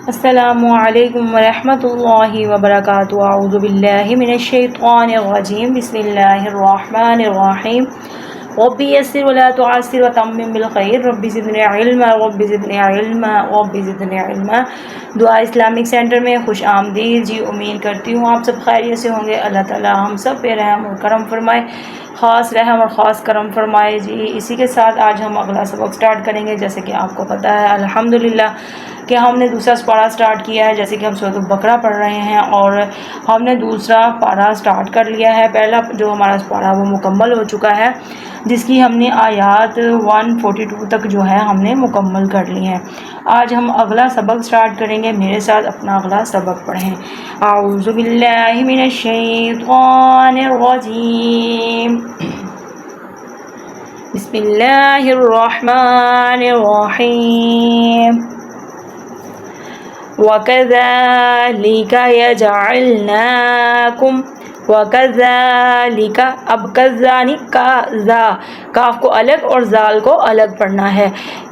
السلام علیکم ورحمۃ اللہ وبرکاتہ۔ اعوذ باللہ من الشیطان الرجیم، بسم اللہ الرحمن الرحیم۔ رب یسر ولا تعسر وتمم بالخیر، رب زدنی علما رب زدنی علما رب زدنی علما۔ دعا اسلامک سینٹر میں خوش آمدید جی۔ امید کرتی ہوں آپ سب خیریت سے ہوں گے۔ اللہ تعالی ہم سب پہ رحم اور کرم فرمائے، خاص رحم اور خاص کرم فرمائے جی۔ اسی کے ساتھ آج ہم اگلا سبق سٹارٹ کریں گے۔ جیسے کہ آپ کو پتہ ہے الحمدللہ کہ ہم نے دوسرا پارہ سٹارٹ کیا ہے، جیسے کہ ہم سورۃ البقرہ پڑھ رہے ہیں اور ہم نے دوسرا پارہ سٹارٹ کر لیا ہے۔ پہلا جو ہمارا پارہ وہ مکمل ہو چکا ہے، جس کی ہم نے آیات 142 تک جو ہے ہم نے مکمل کر لی ہیں۔ آج ہم اگلا سبق سٹارٹ کریں گے۔ میرے ساتھ اپنا اگلا سبق پڑھیں۔ اعوذ باللہ من الشیطان الرجیم، بسم اللہ الرحمن الرحیم۔ وَكَذَلِكَ يَجْعَلْنَاكُمْ، وَكَذَلِكَ، اب کذانی کا ذا، کاف کو الگ اور زال کو الگ پڑھنا ہے،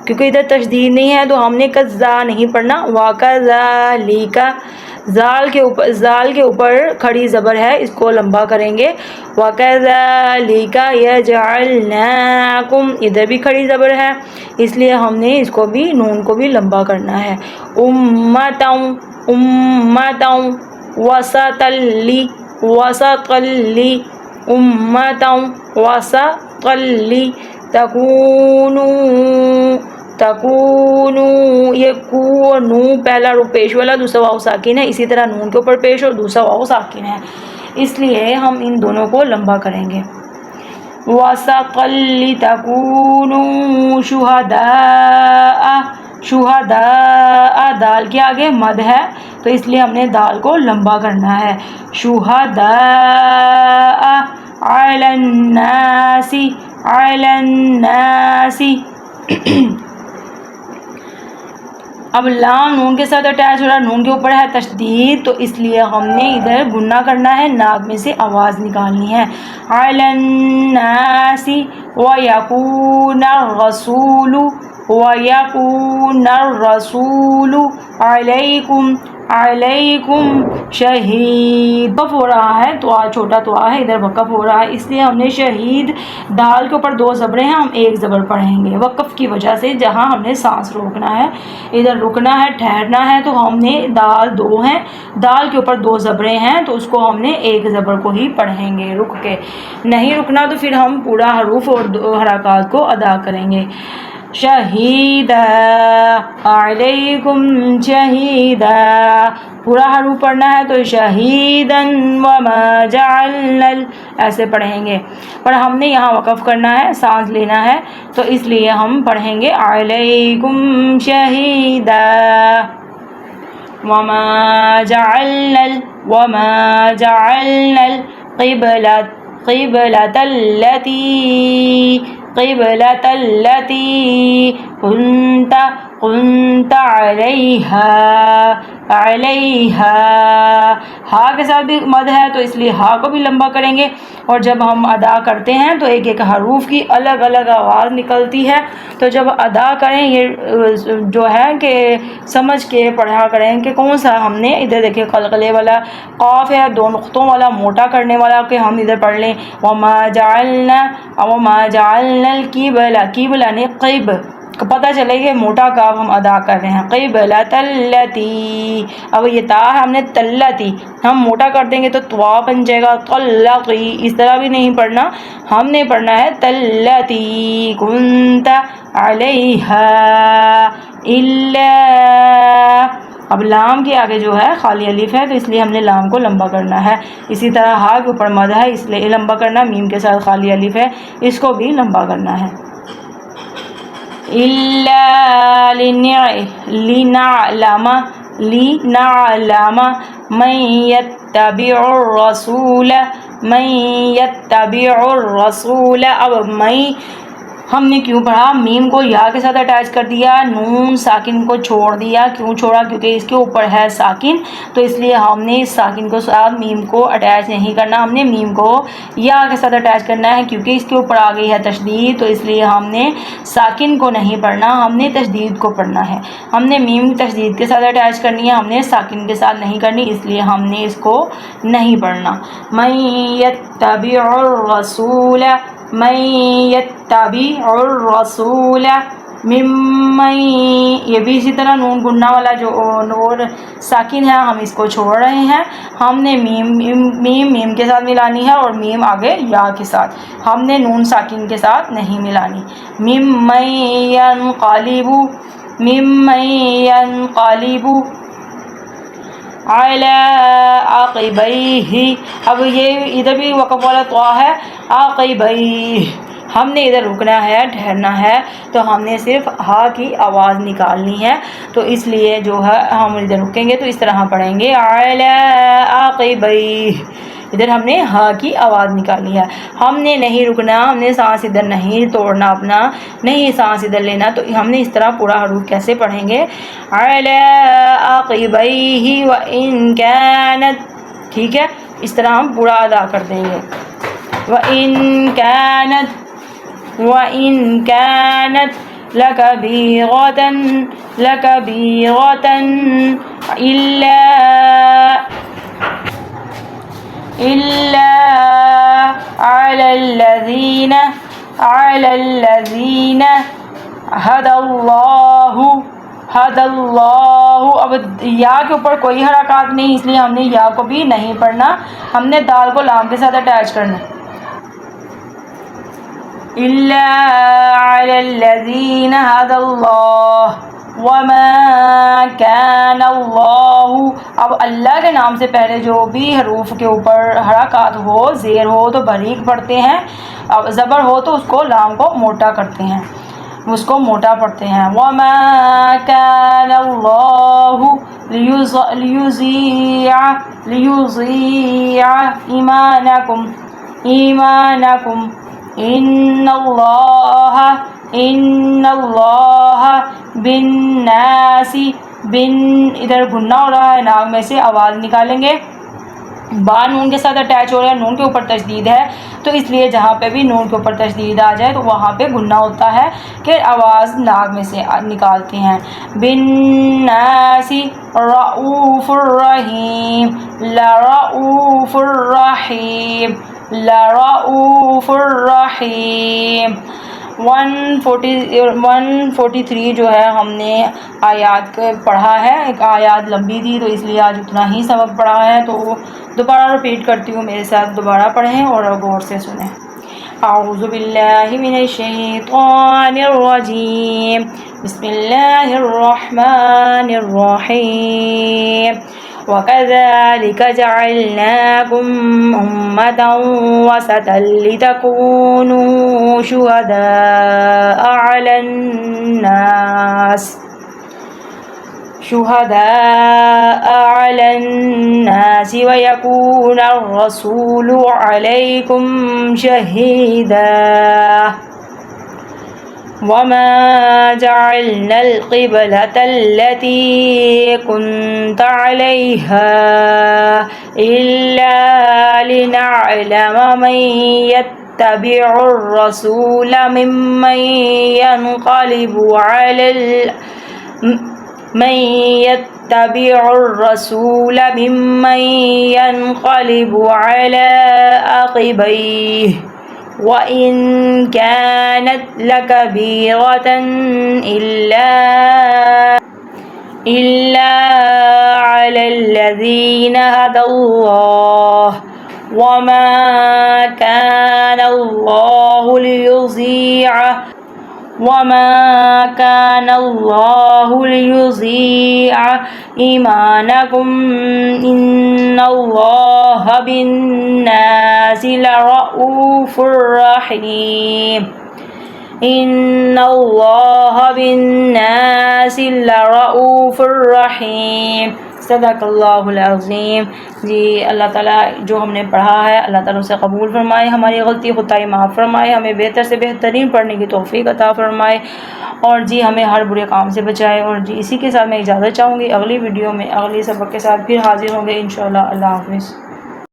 کیونکہ ادھر تشدید نہیں ہے تو ہم نے کذا نہیں پڑھنا۔ وَكَذَلِكَ، زال کے اوپر کھڑی زبر ہے، اس کو لمبا کریں گے۔ وَكَذَلِكَ يَجْعَلْنَاكُمْ، ادھر بھی کھڑی زبر ہے، اس لیے ہم نے اس کو بھی، نون کو بھی لمبا کرنا ہے۔ امتاً وسطلی، وسطلی، امتاً وسطلی، تکونوا، یہ کو نو پہلا پیش والا، دوسرا واو ساکن ہے، اسی طرح نون کے اوپر پیش اور دوسرا واو ساکن ہے، اس لیے ہم ان دونوں کو لمبا کریں گے۔ وَسَطَلِ تَكُونُوا شُهَدَاءَ، شہداء، دال کے آگے مد ہے تو اس لیے ہم نے دال کو لمبا کرنا ہے۔ شہداء علی الناس، علی الناس۔ اب لام نون کے ساتھ اٹیچ ہو رہا، نون کے اوپر ہے تشدید، تو اس لیے ہم نے ادھر گننا کرنا ہے، ناک میں سے آواز نکالنی ہے۔ علی الناس وَيَكُونَ الرَّسُولُ، وَيَكُونَ الرَّسُولُ عَلَيْكُمْ، علیکم شہید، وقف ہو رہا ہے، تو چھوٹا تو ہے، ادھر وقف ہو رہا ہے، اس لیے ہم نے شہید، دال کے اوپر دو زبریں ہیں، ہم ایک زبر پڑھیں گے وقف کی وجہ سے، جہاں ہم نے سانس روکنا ہے، ادھر رکنا ہے، ٹھہرنا ہے، تو ہم نے دال دو ہیں، دال کے اوپر دو زبریں ہیں تو اس کو ہم نے ایک زبر کو ہی پڑھیں گے رک کے، نہیں رکنا تو پھر ہم پورا حروف اور حرکات کو ادا کریں گے۔ شہیدا علیکم شہیدا، پورا حروف پڑھنا ہے تو شہیدن وما جعلنا، ایسے پڑھیں گے، پر ہم نے یہاں وقف کرنا ہے، سانس لینا ہے، تو اس لیے ہم پڑھیں گے علیکم شہیدا وما جعلنا، وما جعلنا القبلة التي كنت علیہا، ہا کے ساتھ بھی مد ہے تو اس لیے ہا کو بھی لمبا کریں گے، اور جب ہم ادا کرتے ہیں تو ایک ایک حروف کی الگ الگ آواز نکلتی ہے، تو جب ادا کریں یہ جو ہے کہ سمجھ کے پڑھا کریں کہ کون سا ہم نے، ادھر دیکھیں قلقلے والا قاف ہے، دو نقطوں والا موٹا کرنے والا کہ ہم ادھر پڑھ لیں وما جعلنا، وما جعلنا القبلہ، قبلہ نے قیب، پتہ چلے کہ موٹا کاف ہم ادا کر رہے ہیں، قبلۃ التی، اب یہ تا ہم نے تلتی، ہم موٹا کر دیں گے تو توا بن جائے گا، تلقی، اس طرح بھی نہیں پڑھنا، ہم نے پڑھنا ہے تلتی کنت علیہا الا، اب لام کے آگے جو ہے خالی الف ہے تو اس لیے ہم نے لام کو لمبا کرنا ہے، اسی طرح ہا کے اوپر مد ہے اس لیے لمبا کرنا، میم کے ساتھ خالی الف ہے اس کو بھی لمبا کرنا ہے۔ إِلَّا لِنَعْلَمَ مَن يَتَّبِعُ الرَّسُولَ، اب میں ہم نے کیوں پڑھا؟ میم کو یا کے ساتھ اٹیچ کر دیا، نون ساکن کو چھوڑ دیا. کیوں چھوڑا؟ کیونکہ اس کے اوپر ہے ساکن، تو اس لیے ہم نے اس ساکن کو ساتھ میم کو اٹیچ نہیں کرنا. ہم نے میم کو یا کے ساتھ اٹیچ کرنا ہے کیونکہ اس کے اوپر آ گئی ہے تشدید، تو اس لیے ہم نے ساکن کو نہیں پڑھنا، ہم نے تشدید کو پڑھنا ہے. ہم نے میم تشدید کے ساتھ اٹیچ کرنی ہے، ہم نے ساکن کے ساتھ نہیں کرنی، اس لیے ہم نے اس کو نہیں پڑھنا. من یتبع الرسول، من یتبع الرسول ممن، یہ بھی اسی طرح نون گننا والا جو نور ساکن ہے ہم اس کو چھوڑ رہے ہیں. ہم نے میم کے ساتھ ملانی ہے اور میم آگے یا کے ساتھ. ہم نے نون ساکن کے ساتھ نہیں ملانی. ممن ینقلب، ممن ینقلب علی عقبیہ. اب یہ ادھر بھی وقف والا طوا ہے، عقبیہ. ہم نے ادھر رکنا ہے، ٹھہرنا ہے، تو ہم نے صرف ہا کی آواز نکالنی ہے، تو اس لیے جو ہے ہم ادھر رکیں گے تو اس طرح پڑھیں گے علی عقبیہ. ادھر ہم نے ہا کی آواز نکالی ہے. ہم نے نہیں رکنا، ہم نے سانس ادھر نہیں توڑنا اپنا، نہیں سانس ادھر لینا. تو ہم نے اس طرح پورا حروف کیسے پڑھیں گے؟ علی عقبیہ وَإِن كَانَتْ، ٹھیک ہے، اس طرح ہم پورا ادا کر دیں گے. وَإِن كَانَتْ، وَإِن كَانَتْ لَكَبِيرَةً، لَكَبِيرَةً إِلَّا عَلَى الَّذِينَ، عَلَى الَّذِينَ هَدَى اللَّهُ، هَدَى اللَّهُ. اب یا کے اوپر کوئی حرکات نہیں، اس لیے ہم نے یا کو بھی نہیں پڑھنا، ہم نے دال کو لام کے ساتھ اٹیچ کرنا. إِلَّا عَلَى الَّذِينَ هَدَى اللَّهُ وَمَا كَانَ اللَّهُ. اب اللہ کے نام سے پہلے جو بھی حروف کے اوپر حرکات ہو، زیر ہو تو باریک پڑھتے ہیں، اب زبر ہو تو اس کو لام کو موٹا کرتے ہیں، اس کو موٹا پڑھتے ہیں. وَمَا كَانَ اللَّهُ لِيُضِيعَ إِيمَانَكُمْ، إِيمَانَكُمْ إِنَّ اللَّهَ بِالنَّاسِ، بن ادھر گننا ہو رہا ہے، ناک میں سے آواز نکالیں گے. با نون کے ساتھ اٹیچ ہو رہا ہے، نون کے اوپر تشدید ہے، تو اس لیے جہاں پہ بھی نون کے اوپر تشدید آ جائے تو وہاں پہ گننا ہوتا ہے کہ آواز ناک میں سے نکالتے ہیں. بالناس رؤوف الرحیم، لرؤوف الرحیم، لرؤوف الرحیم. 143 جو ہے ہم نے آیات پڑھا ہے، ایک آیات لمبی تھی تو اس لیے آج اتنا ہی سبق پڑھا ہے، تو دوبارہ رپیٹ کرتی ہوں، میرے ساتھ دوبارہ پڑھیں اور غور سے سنیں. اعوذ باللہ من الشیطان الرجیم، بسم اللہ الرحمن الرحیم. وَكَذَلِكَ جَعَلْنَاكُمْ أُمَّةً وَسَطًا لِتَكُونُوا شُهَدَاءَ عَلَى النَّاسِ، شُهَدَاءَ عَلَى النَّاسِ وَيَكُونَ الرَّسُولُ عَلَيْكُمْ شَهِيدًا. وَمَا جَعَلْنَا الْقِبْلَةَ الَّتِي كُنْتَ عَلَيْهَا إِلَّا لِنَعْلَمَ مَن يَتَّبِعُ الرَّسُولَ مِمَّن يَنقَلِبُ عَلَى عَقِبَيْهِ. وَإِن كَانَتْ لَكَبِيرَةً إِلَّا عَلَى الَّذِينَ هَدَى اللَّهُ وَمَا كَانَ اللَّهُ لِيُضِيعَ إِيمَانَكُمْ إِنَّ اللَّهَ بِالنَّاسِ لَرَءُوفٌ رَحِيمٌ. إِنَّ اللَّهَ بِالنَّاسِ لَرَءُوفٌ رَحِيمٌ. صدق اللہ العظیم۔ جی اللہ تعالیٰ جو ہم نے پڑھا ہے اللہ تعالیٰ اسے قبول فرمائے، ہماری غلطی خطائی معاف فرمائے، ہمیں بہتر سے بہترین پڑھنے کی توفیق عطا فرمائے، اور جی ہمیں ہر برے کام سے بچائے۔ اور جی اسی کے ساتھ میں اجازت چاہوں گی، اگلی ویڈیو میں اگلی سبق کے ساتھ پھر حاضر ہوں گے انشاءاللہ۔ اللہ حافظ۔